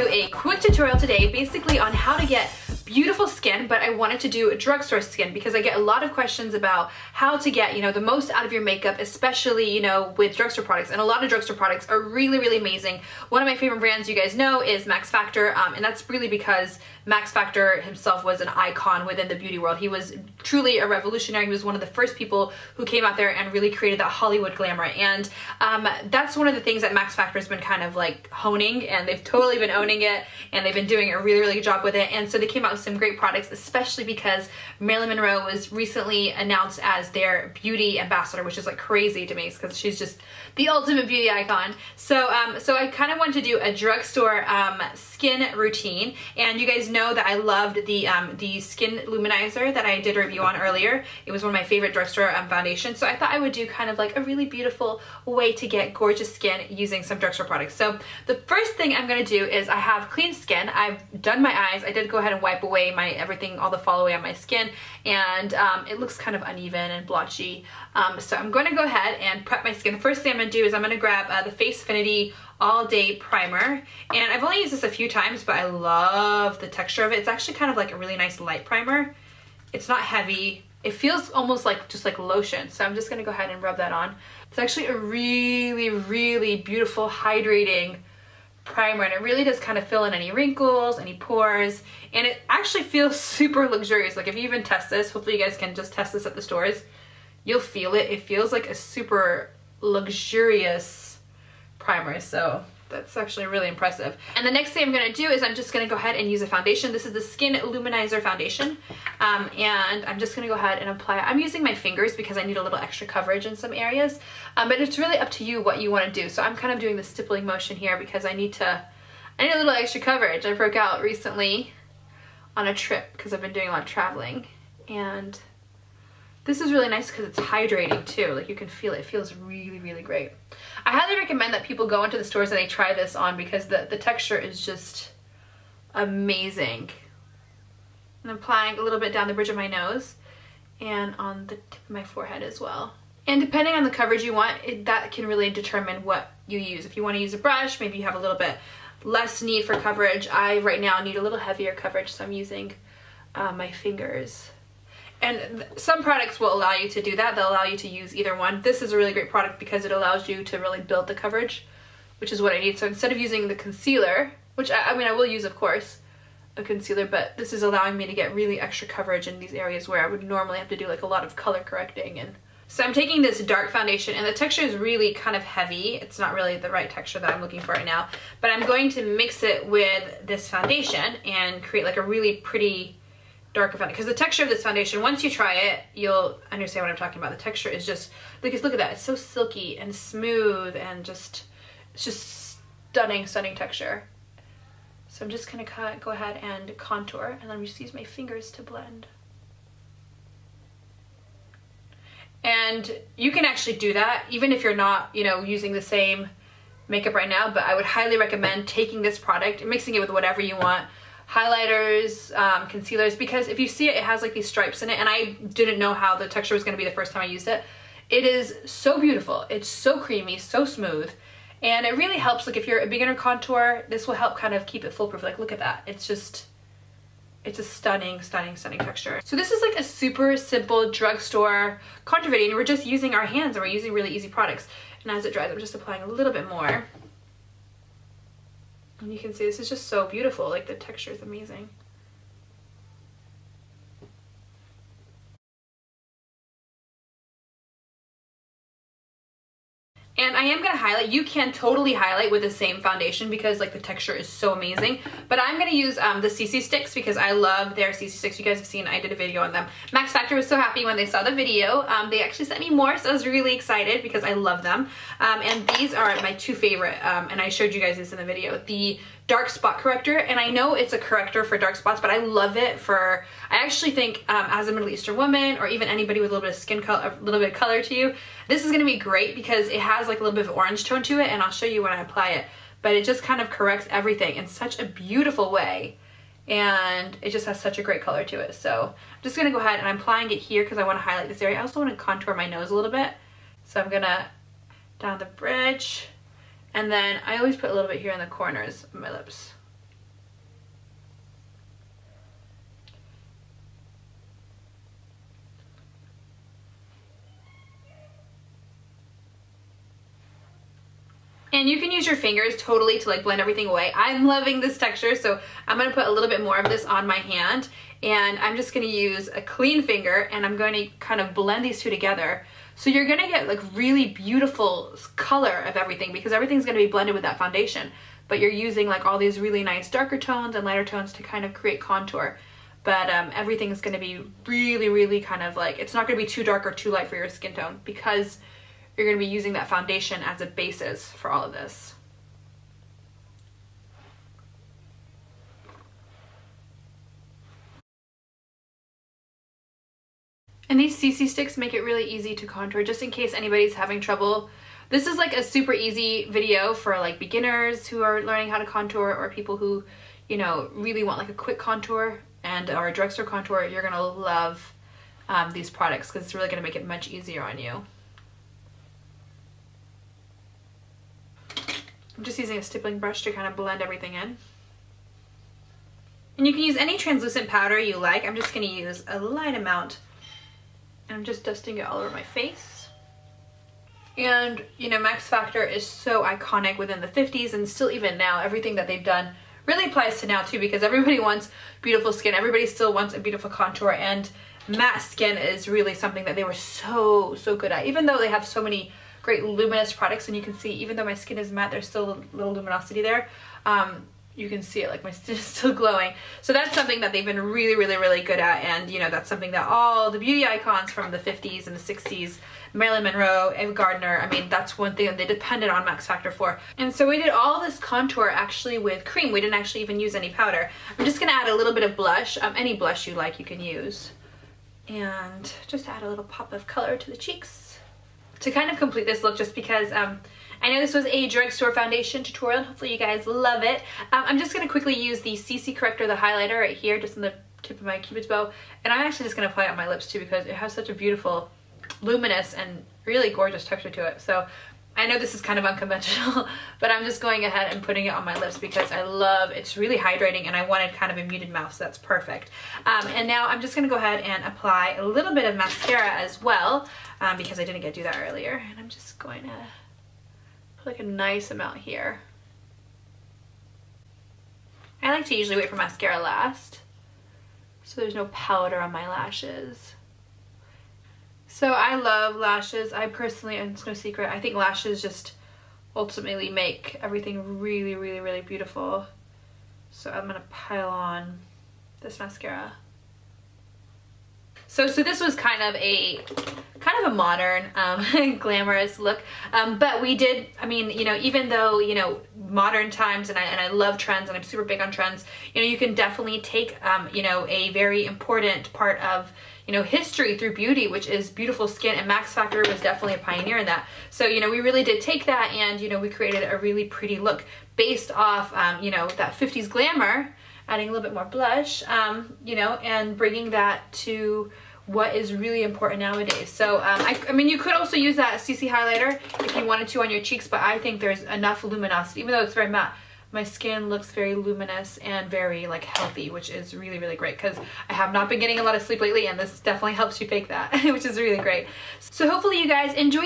do a quick tutorial today basically on how to get beautiful skin, but I wanted to do a drugstore skin because I get a lot of questions about how to get, the most out of your makeup, especially, with drugstore products. And a lot of drugstore products are really, really amazing. One of my favorite brands, you guys know, is Max Factor, and that's really because Max Factor himself was an icon within the beauty world. He was truly a revolutionary. He was one of the first people who came out there and really created that Hollywood glamour. And that's one of the things that Max Factor has been kind of like honing, and they've totally been owning it, and they've been doing a really, really good job with it. And so they came out with some great products, especially because Marilyn Monroe was recently announced as their beauty ambassador, which is like crazy to me because she's just the ultimate beauty icon. So so I kind of wanted to do a drugstore skin routine, and you guys know that I loved the Skin Luminizer that I did a review on earlier. It was one of my favorite drugstore foundations, so I thought I would do kind of like a really beautiful way to get gorgeous skin using some drugstore products. So the first thing I'm going to do is I have clean skin. I've done my eyes. I did go ahead and wipe away my everything, all the fall away on my skin, and it looks kind of uneven and blotchy. So I'm going to go ahead and prep my skin. The first thing I'm going to do is I'm going to grab the Face Affinity All Day Primer, and I've only used this a few times, but I love the texture of it. It's actually kind of like a really nice light primer. It's not heavy. It feels almost like just like lotion, so I'm just going to go ahead and rub that on. It's actually a really, really beautiful hydrating primer, and it really does kind of fill in any wrinkles, any pores, and it actually feels super luxurious. Like if you even test this, hopefully you guys can just test this at the stores, you'll feel it. It feels like a super luxurious primer, so that's actually really impressive. And the next thing I'm going to do is I'm just going to go ahead and use a foundation. This is the Skin Luminizer foundation, and I'm just going to go ahead and apply it. I'm using my fingers because I need a little extra coverage in some areas, but it's really up to you what you want to do. So I'm kind of doing the stippling motion here because I need a little extra coverage. I broke out recently on a trip because I've been doing a lot of traveling, and this is really nice because it's hydrating too. Like you can feel it. It feels really, really great. I highly recommend that people go into the stores and they try this on because the texture is just amazing. And I'm applying a little bit down the bridge of my nose and on the tip of my forehead as well. And depending on the coverage you want, that can really determine what you use. If you want to use a brush, maybe you have a little bit less need for coverage. I right now need a little heavier coverage, so I'm using my fingers. And some products will allow you to do that. They'll allow you to use either one. This is a really great product because it allows you to really build the coverage, which is what I need. So instead of using the concealer, which I mean I will use of course a concealer, but this is allowing me to get really extra coverage in these areas where I would normally have to do like a lot of color correcting. And so I'm taking this dark foundation, and the texture is really kind of heavy. It's not really the right texture that I'm looking for right now, but I'm going to mix it with this foundation and create like a really pretty darker foundation, because the texture of this foundation, once you try it, you'll understand what I'm talking about. The texture is just, look at that. It's so silky and smooth and it's just stunning, stunning texture. So I'm just gonna go ahead and contour, and then I'm just use my fingers to blend. And you can actually do that even if you're not, using the same makeup right now, but I would highly recommend taking this product and mixing it with whatever you want. Highlighters, concealers, because if you see it, it has like these stripes in it, and I didn't know how the texture was going to be the first time I used it. It is so beautiful. It's so creamy, so smooth, and it really helps. Like if you're a beginner contour, this will help kind of keep it foolproof. Like look at that. It's a stunning, stunning, stunning texture. So this is like a super simple drugstore contour video, and we're just using our hands, and we're using really easy products. And as it dries, I'm just applying a little bit more. And you can see this is just so beautiful. Like the texture is amazing. And I am going to highlight. You can totally highlight with the same foundation because like the texture is so amazing. But I'm going to use the CC sticks because I love their CC sticks. You guys have seen, I did a video on them. Max Factor was so happy when they saw the video. They actually sent me more, so I was really excited because I love them. And these are my two favorite, and I showed you guys this in the video. The dark spot corrector, and I know it's a corrector for dark spots, but I love it for, I actually think as a Middle Eastern woman, or even anybody with a little bit of skin color, a little bit of color to you, this is going to be great because it has like a little bit of orange tone to it, and I'll show you when I apply it, but it just kind of corrects everything in such a beautiful way, and it just has such a great color to it. So I'm just going to go ahead and I'm applying it here because I want to highlight this area. I also want to contour my nose a little bit, so I'm gonna down the bridge. And then I always put a little bit here in the corners of my lips. And you can use your fingers totally to like blend everything away. I'm loving this texture, so I'm gonna put a little bit more of this on my hand, and I'm just gonna use a clean finger and I'm going to kind of blend these two together. So you're gonna get like really beautiful color of everything because everything's gonna be blended with that foundation. But you're using like all these really nice darker tones and lighter tones to kind of create contour. But everything is gonna be really, really kind of like, it's not gonna be too dark or too light for your skin tone because you're gonna be using that foundation as a basis for all of this. And these CC sticks make it really easy to contour, just in case anybody's having trouble. This is like a super easy video for like beginners who are learning how to contour, or people who, you know, really want like a quick contour and or a drugstore contour. You're gonna love these products because it's really gonna make it much easier on you. I'm just using a stippling brush to kind of blend everything in. And you can use any translucent powder you like. I'm just gonna use a light amount. And I'm just dusting it all over my face. And, you know, Max Factor is so iconic within the 50s, and still even now, everything that they've done really applies to now too, because everybody wants beautiful skin. Everybody still wants a beautiful contour, and matte skin is really something that they were so good at. Even though they have so many great luminous products, and you can see even though my skin is matte, there's still a little luminosity there. You can see it, like my skin is still glowing. So that's something that they've been really good at, and you know, that's something that all the beauty icons from the 50s and the 60s, Marilyn Monroe, Ava Gardner, I mean, that's one thing that they depended on Max Factor for. And so we did all this contour actually with cream. We didn't actually even use any powder. I'm just gonna add a little bit of blush. Any blush you like you can use. And just add a little pop of color to the cheeks to kind of complete this look, just because I know this was a drugstore foundation tutorial, and hopefully you guys love it. I'm just going to quickly use the CC Corrector, the highlighter right here, just on the tip of my cupid's bow. And I'm actually just going to apply it on my lips too, because it has such a beautiful, luminous, and really gorgeous texture to it. So I know this is kind of unconventional, but I'm just going ahead and putting it on my lips because I love, it's really hydrating, and I wanted kind of a muted mouth, so that's perfect. And now I'm just going to go ahead and apply a little bit of mascara as well, because I didn't get to do that earlier. And I'm just going to put like a nice amount here. I like to usually wait for mascara last, so there's no powder on my lashes. So I love lashes. I personally, and it's no secret, I think lashes just ultimately make everything really beautiful. So I'm gonna pile on this mascara. So this was kind of a modern, glamorous look, but we did, I mean, you know, even though, you know, modern times, and I love trends, and I'm super big on trends, you know, you can definitely take, you know, a very important part of, you know, history through beauty, which is beautiful skin, and Max Factor was definitely a pioneer in that. So, you know, we really did take that, and, you know, we created a really pretty look based off, you know, that 50s glamour, adding a little bit more blush, you know, and bringing that to what is really important nowadays. So I mean, you could also use that CC highlighter if you wanted to on your cheeks, but I think there's enough luminosity. Even though it's very matte, my skin looks very luminous and very like healthy, which is really great, because I have not been getting a lot of sleep lately, and this definitely helps you fake that, which is really great. So hopefully you guys enjoy